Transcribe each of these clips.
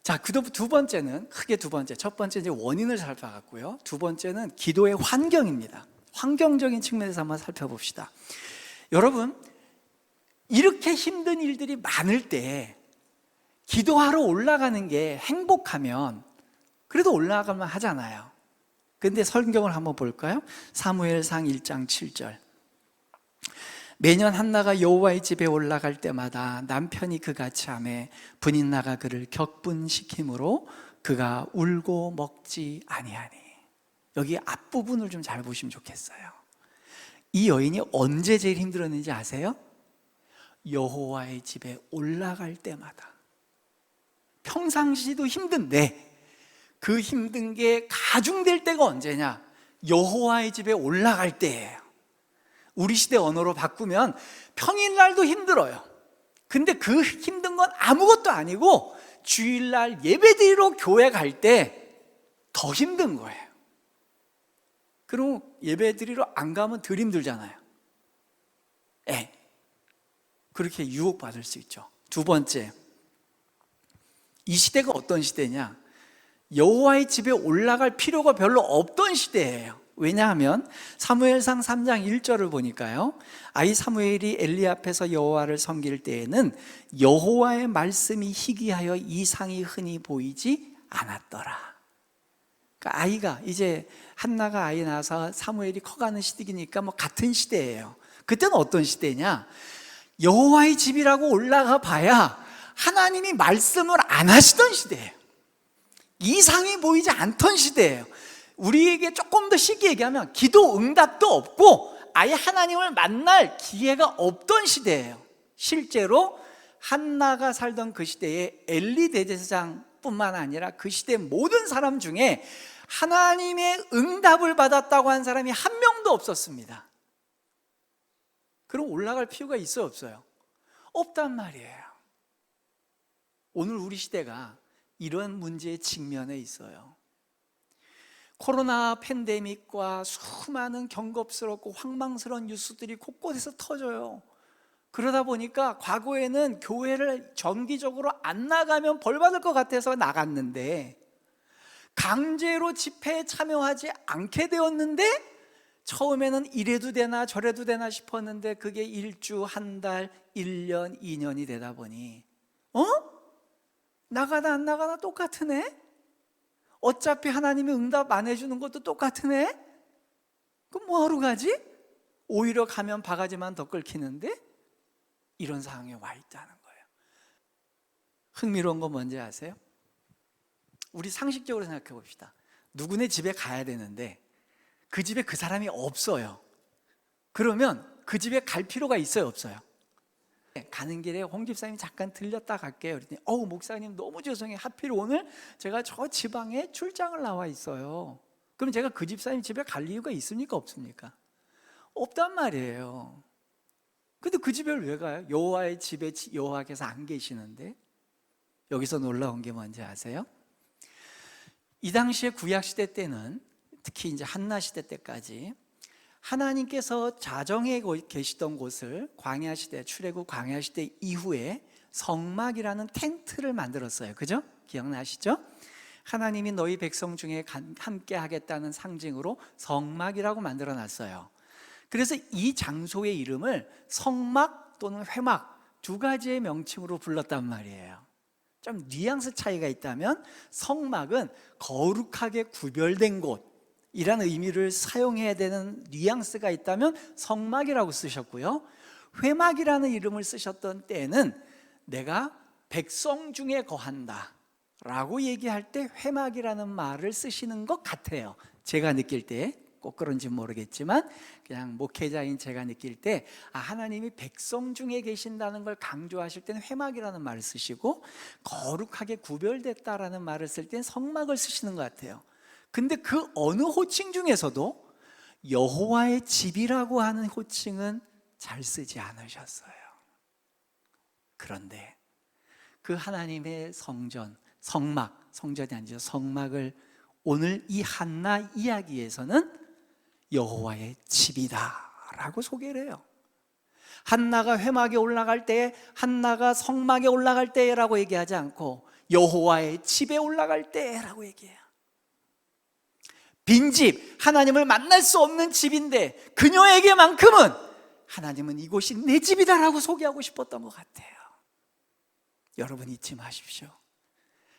자, 두 번째는 크게 두 번째. 첫 번째 이제 원인을 살펴봤고요. 두 번째는 기도의 환경입니다. 환경적인 측면에서 한번 살펴봅시다. 여러분, 이렇게 힘든 일들이 많을 때 기도하러 올라가는 게 행복하면 그래도 올라가면 하잖아요. 근데 성경을 한번 볼까요? 사무엘상 1장 7절. 매년 한나가 여호와의 집에 올라갈 때마다 남편이 그같이 하매 분인나가 그를 격분시키므로 그가 울고 먹지 아니하니. 여기 앞부분을 좀 잘 보시면 좋겠어요. 이 여인이 언제 제일 힘들었는지 아세요? 여호와의 집에 올라갈 때마다. 평상시도 힘든데 그 힘든 게 가중될 때가 언제냐? 여호와의 집에 올라갈 때예요. 우리 시대 언어로 바꾸면 평일날도 힘들어요. 근데 그 힘든 건 아무것도 아니고 주일날 예배드리러 교회 갈 때 더 힘든 거예요. 그럼 예배드리러 안 가면 덜 힘들잖아요. 그렇게 유혹받을 수 있죠. 두 번째, 이 시대가 어떤 시대냐? 여호와의 집에 올라갈 필요가 별로 없던 시대예요. 왜냐하면 사무엘상 3장 1절을 보니까요, 아이 사무엘이 엘리 앞에서 여호와를 섬길 때에는 여호와의 말씀이 희귀하여 이상이 흔히 보이지 않았더라. 그러니까 아이가 이제 한나가 아이 낳아서 사무엘이 커가는 시기니까 뭐 같은 시대예요. 그때는 어떤 시대냐? 여호와의 집이라고 올라가 봐야 하나님이 말씀을 안 하시던 시대예요. 이상이 보이지 않던 시대예요. 우리에게 조금 더 쉽게 얘기하면 기도 응답도 없고 아예 하나님을 만날 기회가 없던 시대예요. 실제로 한나가 살던 그 시대에 엘리 대제사장뿐만 아니라 그 시대 모든 사람 중에 하나님의 응답을 받았다고 한 사람이 한 명도 없었습니다. 그럼 올라갈 필요가 있어요, 없어요? 없단 말이에요. 오늘 우리 시대가 이런 문제에 직면해 있어요. 코로나 팬데믹과 수많은 경겁스럽고 황망스러운 뉴스들이 곳곳에서 터져요. 그러다 보니까 과거에는 교회를 정기적으로 안 나가면 벌 받을 것 같아서 나갔는데, 강제로 집회에 참여하지 않게 되었는데, 처음에는 이래도 되나 저래도 되나 싶었는데 그게 일주, 한 달, 1년, 2년이 되다 보니 나가다 안 나가다 똑같은 애? 어차피 하나님이 응답 안 해주는 것도 똑같은 애? 그럼 뭐하러 가지? 오히려 가면 바가지만 더 끓기는데? 이런 상황에 와 있다는 거예요. 흥미로운 건 뭔지 아세요? 우리 상식적으로 생각해 봅시다. 누구네 집에 가야 되는데 그 집에 그 사람이 없어요. 그러면 그 집에 갈 필요가 있어요, 없어요? 가는 길에 홍 집사님 잠깐 들렸다 갈게요. 그랬더니 목사님 너무 죄송해요. 하필 오늘 제가 저 지방에 출장을 나와 있어요. 그럼 제가 그 집사님 집에 갈 이유가 있습니까, 없습니까? 없단 말이에요. 근데 그 집에 왜 가요? 여호와의 집에 여호와께서 안 계시는데. 여기서 놀라운 게 뭔지 아세요? 이 당시에 구약시대 때는, 특히 이제 한나 시대 때까지 하나님께서 자정에 계시던 곳을 광야 시대, 출애굽 광야 시대 이후에 성막이라는 텐트를 만들었어요. 그죠? 기억나시죠? 하나님이 너희 백성 중에 함께 하겠다는 상징으로 성막이라고 만들어 놨어요. 그래서 이 장소의 이름을 성막 또는 회막 두 가지의 명칭으로 불렀단 말이에요. 좀 뉘앙스 차이가 있다면 성막은 거룩하게 구별된 곳 이라는 의미를 사용해야 되는 뉘앙스가 있다면 성막이라고 쓰셨고요, 회막이라는 이름을 쓰셨던 때는 내가 백성 중에 거한다 라고 얘기할 때 회막이라는 말을 쓰시는 것 같아요. 제가 느낄 때, 꼭 그런지 모르겠지만 그냥 목회자인 제가 느낄 때 하나님이 백성 중에 계신다는 걸 강조하실 때는 회막이라는 말을 쓰시고, 거룩하게 구별됐다라는 말을 쓸 때는 성막을 쓰시는 것 같아요. 근데 그 어느 호칭 중에서도 여호와의 집이라고 하는 호칭은 잘 쓰지 않으셨어요. 그런데 그 하나님의 성전, 성막, 성전이 아니죠, 성막을 오늘 이 한나 이야기에서는 여호와의 집이다 라고 소개를 해요. 한나가 회막에 올라갈 때, 한나가 성막에 올라갈 때라고 얘기하지 않고 여호와의 집에 올라갈 때라고 얘기해요. 빈집, 하나님을 만날 수 없는 집인데 그녀에게만큼은 하나님은 이곳이 내 집이다라고 소개하고 싶었던 것 같아요. 여러분 잊지 마십시오.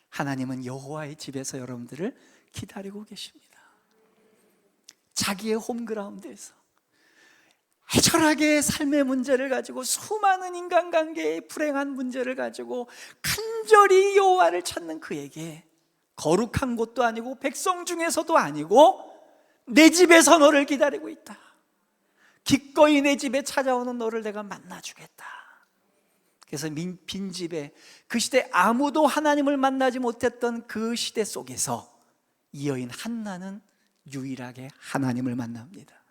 하나님은 여호와의 집에서 여러분들을 기다리고 계십니다. 자기의 홈그라운드에서 애절하게 삶의 문제를 가지고, 수많은 인간관계의 불행한 문제를 가지고 간절히 여호와를 찾는 그에게 거룩한 곳도 아니고 백성 중에서도 아니고 내 집에서 너를 기다리고 있다. 기꺼이 내 집에 찾아오는 너를 내가 만나주겠다. 그래서 빈집에, 그 시대 아무도 하나님을 만나지 못했던 그 시대 속에서 이 여인 한나는 유일하게 하나님을 만납니다.